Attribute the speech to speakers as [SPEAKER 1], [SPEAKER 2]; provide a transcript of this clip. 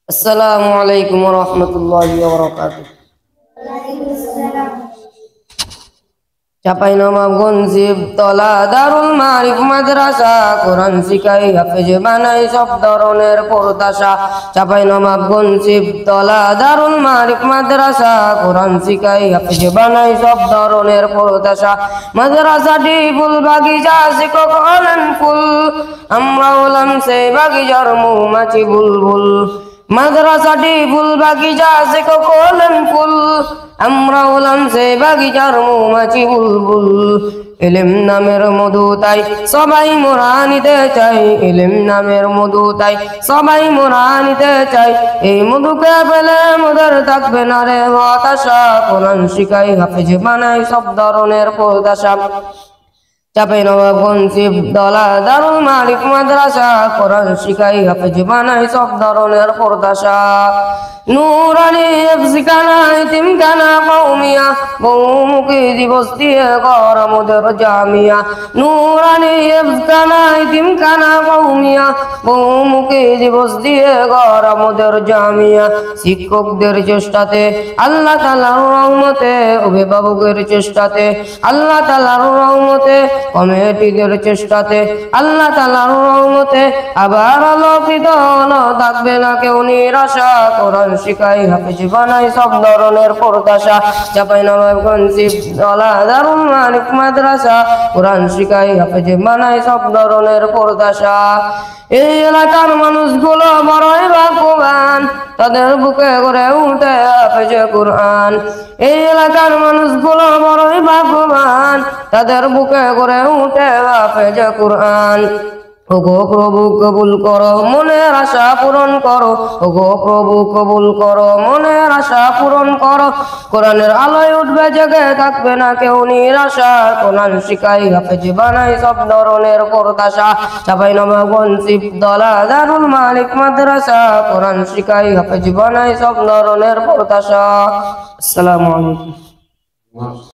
[SPEAKER 1] আসসালামু আলাইকুম ওয়া রাহমাতুল্লাহি ওয়া বারাকাতুহু। চাঁপাইনবাবগঞ্জ শিবতলা দারুল মারিফ মাদ্রাসা, কোরআন শিখাই হাফেজ বানাই সব ধরনের প্রত্যাশা। চাঁপাইনবাবগঞ্জ শিবতলা দারুল মারিফ মাদ্রাসা, কোরআন শিখাই হাফেজ বানাই সব ধরনের প্রত্যাশা। মাদ্রাসাটি ফুল বাগিচা, শিক্ষক হলেন ফুল, আমরা হলাম সেই বাগিচার মৌমাছি বুলবুল। মাদ্রাসাটি ফুল বাগিচা, শিক্ষক হলেন ফুল, আমরা হলাম সেই বাগিচার মৌমাছি বুলবুল। ইলম নামের মধু তাই সবাই মোরা নিতে চাই, ইলম নামের মধু তাই সবাই মোরা নিতে চাই। এই মধুকে পেলে মোদের থাকবে না রে হতাশা, কোরআন শিখাই হাফেজ বানাই সব ধরনের প্রত্যাশা। চাঁপাইনবাবগঞ্জ শিবতলা দারুল মারিফ মাদ্রাসা, কোরআন শিখাই হাফেজ বানাই সব ধরনের প্রত্যাশা। নুরানি হিফজখানা এতিমখানা কওমিয়া, বহুমুখী দিবস দিয়ে ঘর আমাদের জামিয়া। নুরানি হিফজখানা এতিমখানা কওমিয়া, বহুমুখী দিবস দিয়ে ঘর আমাদের জামিয়া। শিক্ষকদের চেষ্টাতে আল্লাহ তাআলার রহমতে, অভিভাবকের চেষ্টাতে আল্লাহ তাআলার রহমতে, কমিটিদের চেষ্টাতে আল্লাহ তাআলার রহমতে আবার আলোকিত হলো, থাকবে না কেউ নিরাশা। কোরআন শিখাই হাফেজ বানাই সব ধরনের প্রত্যাশা। চাঁপাইনবাবগঞ্জ শিবতলা দারুল মারিফ মাদ্রাসা, কোরআন শিখাই হাফেজ বানাই সব ধরনের প্রত্যাশা। এই এলাকার মানুষগুলো বড়ই ভাগ্যবান, তাদের বুকে গড়ে উঠে হাফেজ কোরআন। এই এলাকার মানুষগুলো বড়ই ভাগ্যবান, তাদের বুকে গড়ে উঠে হাফেজ কোরআন। ওগো প্রভু কবুল করো, মনের আশা পূরণ করো, ওগো প্রভু কবুল করো, মনের আশা পূরণ করো। কোরআনের আলোয় উঠবে জেগে, থাকবে না কেউ নিরাশা। কোরআন শিখাই হাফেজ বানাই সব ধরনের প্রত্যাশা। চাঁপাইনবাবগঞ্জ শিবতলা দারুল মারিফ মাদ্রাসা, কোরআন শিখাই হাফেজ বানাই সব ধরনের প্রত্যাশা। আসসালামু আলাইকুম।